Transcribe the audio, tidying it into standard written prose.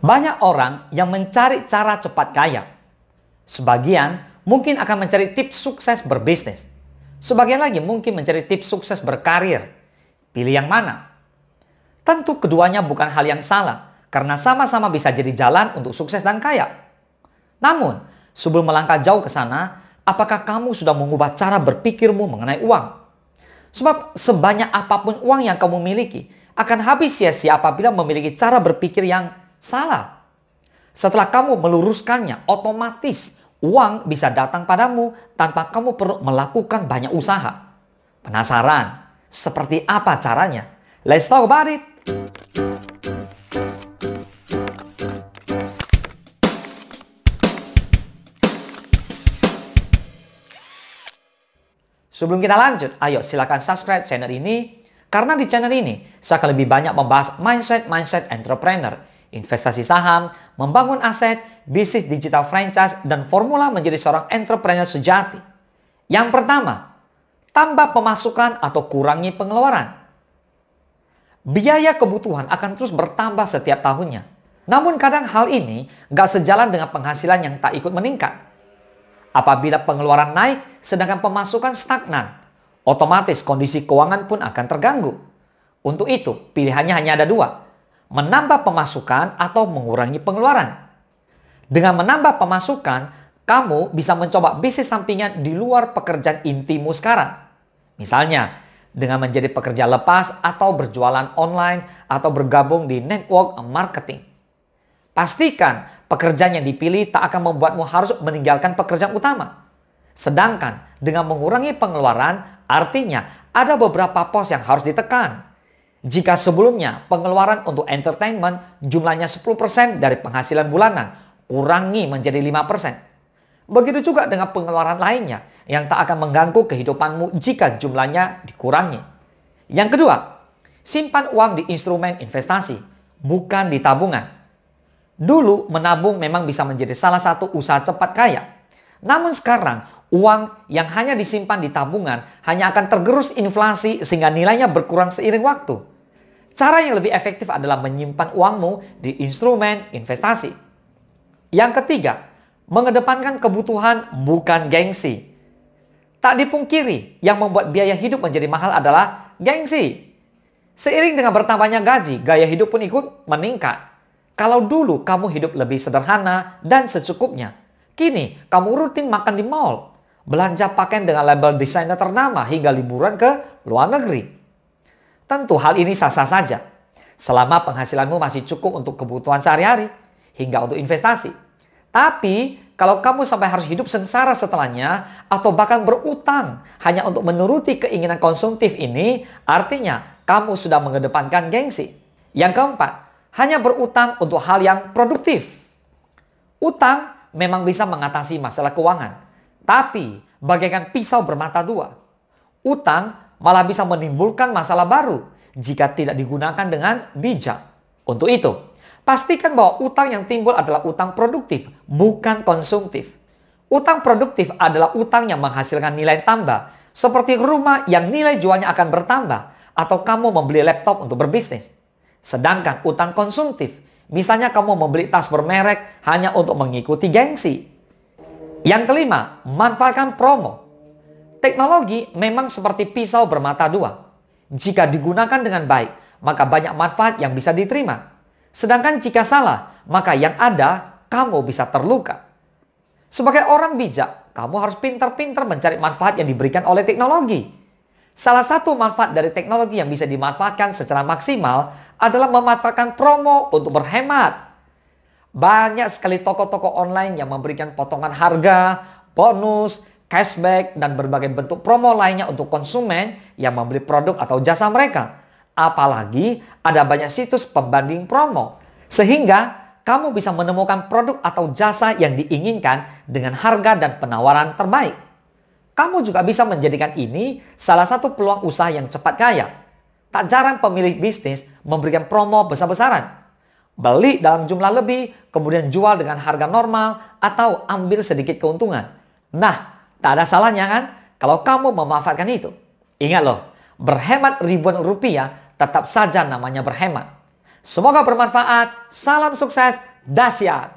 Banyak orang yang mencari cara cepat kaya. Sebagian mungkin akan mencari tips sukses berbisnis. Sebagian lagi mungkin mencari tips sukses berkarir. Pilih yang mana? Tentu keduanya bukan hal yang salah, karena sama-sama bisa jadi jalan untuk sukses dan kaya. Namun, sebelum melangkah jauh ke sana, apakah kamu sudah mengubah cara berpikirmu mengenai uang? Sebab sebanyak apapun uang yang kamu miliki, akan habis sia-sia apabila memiliki cara berpikir yang salah. Setelah kamu meluruskannya, otomatis uang bisa datang padamu tanpa kamu perlu melakukan banyak usaha. Penasaran? Seperti apa caranya? Let's talk about it! Sebelum kita lanjut, ayo silakan subscribe channel ini. Karena di channel ini, saya akan lebih banyak membahas mindset entrepreneur, investasi saham, membangun aset, bisnis digital franchise, dan formula menjadi seorang entrepreneur sejati. Yang pertama, tambah pemasukan atau kurangi pengeluaran. Biaya kebutuhan akan terus bertambah setiap tahunnya. Namun kadang hal ini gak sejalan dengan penghasilan yang tak ikut meningkat. Apabila pengeluaran naik sedangkan pemasukan stagnan, otomatis kondisi keuangan pun akan terganggu. Untuk itu, pilihannya hanya ada dua. Menambah pemasukan atau mengurangi pengeluaran. Dengan menambah pemasukan, kamu bisa mencoba bisnis sampingan di luar pekerjaan intimu sekarang. Misalnya, dengan menjadi pekerja lepas atau berjualan online atau bergabung di network marketing. Pastikan pekerjaan yang dipilih tak akan membuatmu harus meninggalkan pekerjaan utama. Sedangkan dengan mengurangi pengeluaran, artinya ada beberapa pos yang harus ditekan. Jika sebelumnya pengeluaran untuk entertainment jumlahnya 10% dari penghasilan bulanan, kurangi menjadi 5%. Begitu juga dengan pengeluaran lainnya yang tak akan mengganggu kehidupanmu jika jumlahnya dikurangi. Yang kedua, simpan uang di instrumen investasi, bukan di tabungan. Dulu menabung memang bisa menjadi salah satu usaha cepat kaya. Namun sekarang uang yang hanya disimpan di tabungan hanya akan tergerus inflasi sehingga nilainya berkurang seiring waktu. Cara yang lebih efektif adalah menyimpan uangmu di instrumen investasi. Yang ketiga, mengedepankan kebutuhan bukan gengsi. Tak dipungkiri yang membuat biaya hidup menjadi mahal adalah gengsi. Seiring dengan bertambahnya gaji, gaya hidup pun ikut meningkat. Kalau dulu kamu hidup lebih sederhana dan secukupnya, kini kamu rutin makan di mall, belanja pakaian dengan label desainer ternama hingga liburan ke luar negeri. Tentu hal ini sah-sah saja, selama penghasilanmu masih cukup untuk kebutuhan sehari-hari hingga untuk investasi. Tapi kalau kamu sampai harus hidup sengsara setelahnya atau bahkan berutang hanya untuk menuruti keinginan konsumtif ini, artinya kamu sudah mengedepankan gengsi. Yang keempat, hanya berutang untuk hal yang produktif. Utang memang bisa mengatasi masalah keuangan. Tapi bagaikan pisau bermata dua. Utang malah bisa menimbulkan masalah baru jika tidak digunakan dengan bijak. Untuk itu, pastikan bahwa utang yang timbul adalah utang produktif, bukan konsumtif. Utang produktif adalah utang yang menghasilkan nilai tambah, seperti rumah yang nilai jualnya akan bertambah, atau kamu membeli laptop untuk berbisnis. Sedangkan utang konsumtif, misalnya kamu membeli tas bermerek hanya untuk mengikuti gengsi. Yang kelima, manfaatkan promo. Teknologi memang seperti pisau bermata dua. Jika digunakan dengan baik, maka banyak manfaat yang bisa diterima. Sedangkan jika salah, maka yang ada kamu bisa terluka. Sebagai orang bijak, kamu harus pintar-pintar mencari manfaat yang diberikan oleh teknologi. Salah satu manfaat dari teknologi yang bisa dimanfaatkan secara maksimal adalah memanfaatkan promo untuk berhemat. Banyak sekali toko-toko online yang memberikan potongan harga, bonus, cashback, dan berbagai bentuk promo lainnya untuk konsumen yang membeli produk atau jasa mereka. Apalagi ada banyak situs pembanding promo. Sehingga kamu bisa menemukan produk atau jasa yang diinginkan dengan harga dan penawaran terbaik. Kamu juga bisa menjadikan ini salah satu peluang usaha yang cepat kaya. Tak jarang pemilik bisnis memberikan promo besar-besaran. Beli dalam jumlah lebih, kemudian jual dengan harga normal, atau ambil sedikit keuntungan. Nah, tak ada salahnya kan kalau kamu memanfaatkan itu. Ingat loh, berhemat ribuan rupiah tetap saja namanya berhemat. Semoga bermanfaat, salam sukses, Dahsyat.